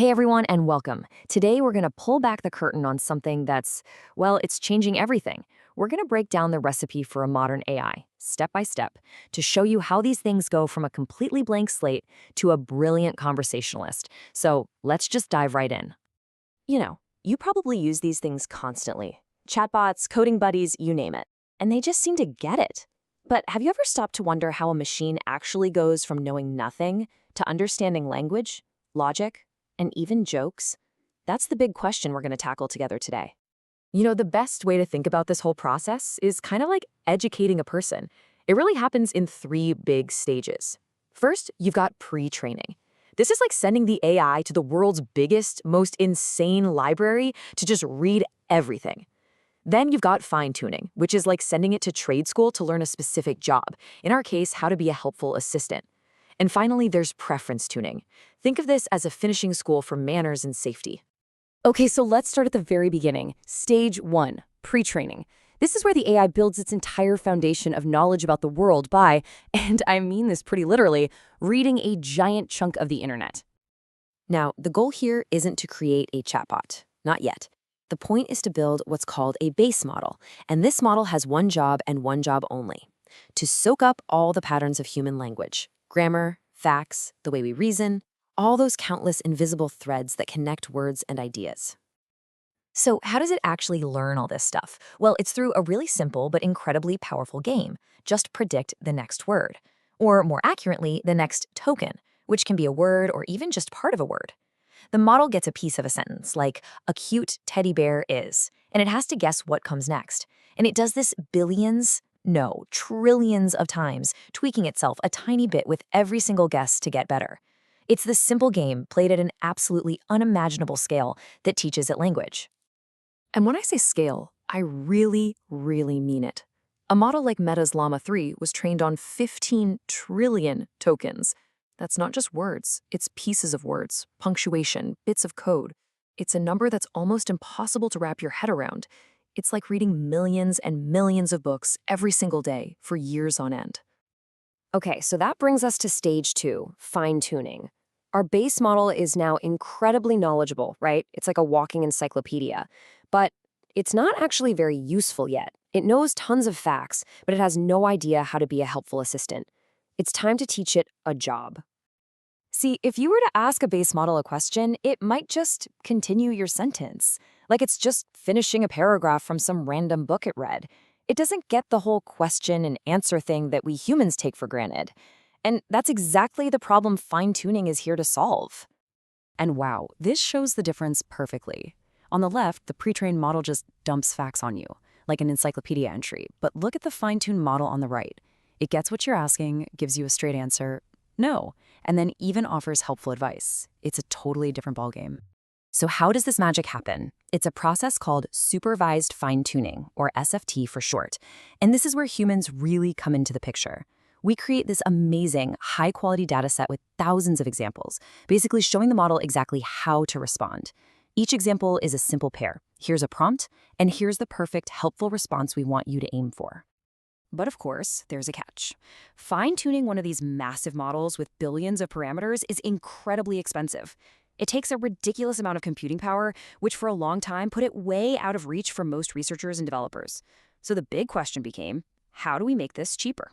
Hey everyone, and welcome. Today we're going to pull back the curtain on something that's, well, it's changing everything. We're going to break down the recipe for a modern AI, step by step, to show you how these things go from a completely blank slate to a brilliant conversationalist. So let's just dive right in. You probably use these things constantly. Chatbots, coding buddies, you name it. And they just seem to get it. But have you ever stopped to wonder how a machine actually goes from knowing nothing to understanding language, logic, and even jokes? That's the big question we're going to tackle together today. The best way to think about this whole process is kind of like educating a person. It really happens in three big stages. First, you've got pre-training. This is like sending the AI to the world's biggest, most insane library to just read everything. Then you've got fine-tuning, which is like sending it to trade school to learn a specific job, in our case, how to be a helpful assistant. And finally, there's preference tuning. Think of this as a finishing school for manners and safety. Okay, so let's start at the very beginning. Stage 1, pre-training. This is where the AI builds its entire foundation of knowledge about the world by, and I mean this pretty literally, reading a giant chunk of the internet. Now, the goal here isn't to create a chatbot. Not yet. The point is to build what's called a base model, and this model has one job and one job only: to soak up all the patterns of human language, grammar, facts, the way we reason, all those countless invisible threads that connect words and ideas. So how does it actually learn all this stuff? Well, it's through a really simple but incredibly powerful game. Just predict the next word. Or more accurately, the next token, which can be a word or even just part of a word. The model gets a piece of a sentence, like, a cute teddy bear is, and it has to guess what comes next. And it does this billions, no, trillions of times, tweaking itself a tiny bit with every single guess to get better. It's this simple game played at an absolutely unimaginable scale that teaches it language. And when I say scale, I really, really mean it. A model like Meta's Llama 3 was trained on 15 trillion tokens. That's not just words, it's pieces of words, punctuation, bits of code. It's a number that's almost impossible to wrap your head around. It's like reading millions and millions of books every single day for years on end. Okay, so that brings us to stage 2, fine-tuning. Our base model is now incredibly knowledgeable, right? It's like a walking encyclopedia. But it's not actually very useful yet. It knows tons of facts, but it has no idea how to be a helpful assistant. It's time to teach it a job. See, if you were to ask a base model a question, it might just continue your sentence, like it's just finishing a paragraph from some random book it read. It doesn't get the whole question and answer thing that we humans take for granted. And that's exactly the problem fine-tuning is here to solve. And wow, this shows the difference perfectly. On the left, the pre-trained model just dumps facts on you, like an encyclopedia entry. But look at the fine-tuned model on the right. It gets what you're asking, gives you a straight answer, no, and then even offers helpful advice. It's a totally different ballgame. So how does this magic happen? It's a process called Supervised Fine-Tuning, or SFT for short. And this is where humans really come into the picture. We create this amazing, high-quality data set with thousands of examples, basically showing the model exactly how to respond. Each example is a simple pair. Here's a prompt, and here's the perfect, helpful response we want you to aim for. But of course, there's a catch. Fine-tuning one of these massive models with billions of parameters is incredibly expensive. It takes a ridiculous amount of computing power, which for a long time put it way out of reach for most researchers and developers. So the big question became, how do we make this cheaper?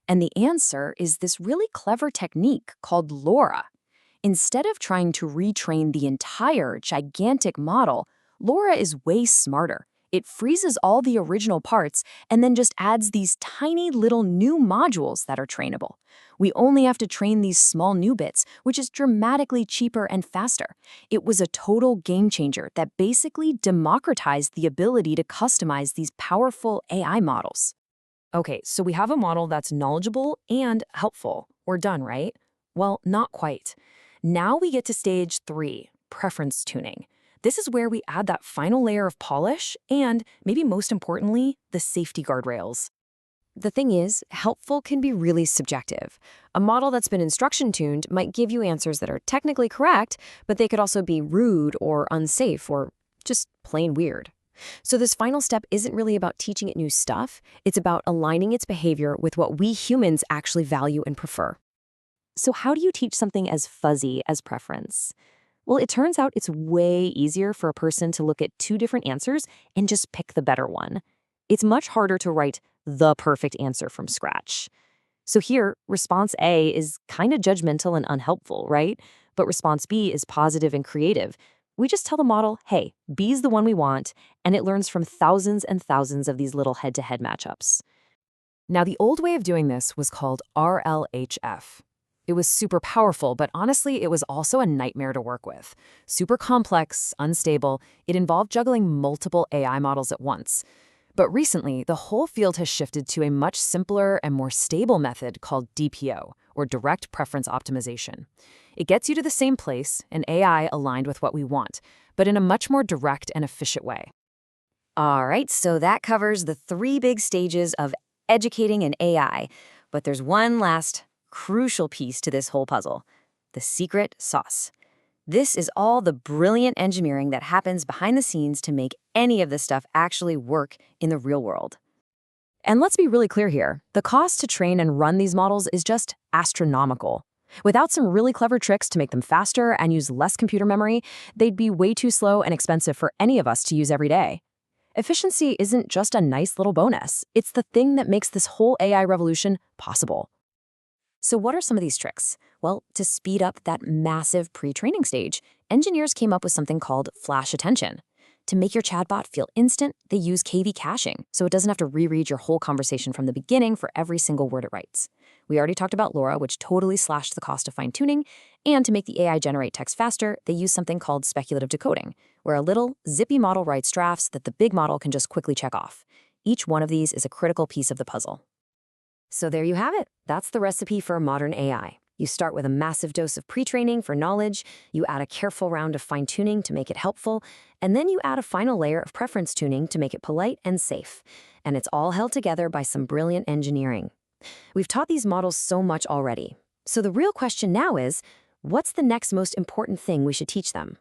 And the answer is this really clever technique called LoRA. Instead of trying to retrain the entire gigantic model, LoRA is way smarter. It freezes all the original parts and then just adds these tiny little new modules that are trainable. We only have to train these small new bits, which is dramatically cheaper and faster. It was a total game changer that basically democratized the ability to customize these powerful AI models. Okay, so we have a model that's knowledgeable and helpful. We're done, right? Well, not quite. Now we get to stage 3, preference tuning. This is where we add that final layer of polish and, maybe most importantly, the safety guardrails. The thing is, helpful can be really subjective. A model that's been instruction-tuned might give you answers that are technically correct, but they could also be rude or unsafe or just plain weird. So this final step isn't really about teaching it new stuff. It's about aligning its behavior with what we humans actually value and prefer. So how do you teach something as fuzzy as preference? Well, it turns out it's way easier for a person to look at two different answers and just pick the better one. It's much harder to write the perfect answer from scratch. So here, response A is kind of judgmental and unhelpful, right? But response B is positive and creative. We just tell the model, hey, B is the one we want, and it learns from thousands and thousands of these little head-to-head matchups. Now, the old way of doing this was called RLHF. It was super powerful, but honestly, it was also a nightmare to work with. Super complex, unstable, it involved juggling multiple AI models at once. But recently, the whole field has shifted to a much simpler and more stable method called DPO, or Direct Preference Optimization. It gets you to the same place, an AI aligned with what we want, but in a much more direct and efficient way. All right, so that covers the three big stages of educating an AI. But there's one last crucial piece to this whole puzzle: the secret sauce. This is all the brilliant engineering that happens behind the scenes to make any of this stuff actually work in the real world. And let's be really clear here. The cost to train and run these models is just astronomical. Without some really clever tricks to make them faster and use less computer memory, they'd be way too slow and expensive for any of us to use every day. Efficiency isn't just a nice little bonus. It's the thing that makes this whole AI revolution possible. So what are some of these tricks? Well, to speed up that massive pre-training stage, engineers came up with something called FlashAttention. To make your chatbot feel instant, they use KV caching, so it doesn't have to reread your whole conversation from the beginning for every single word it writes. We already talked about LoRA, which totally slashed the cost of fine-tuning, and to make the AI generate text faster, they use something called Speculative Decoding, where a little, zippy model writes drafts that the big model can just quickly check off. Each one of these is a critical piece of the puzzle. So there you have it. That's the recipe for a modern AI. You start with a massive dose of pre-training for knowledge, you add a careful round of fine-tuning to make it helpful, and then you add a final layer of preference tuning to make it polite and safe. And it's all held together by some brilliant engineering. We've taught these models so much already. So the real question now is, what's the next most important thing we should teach them?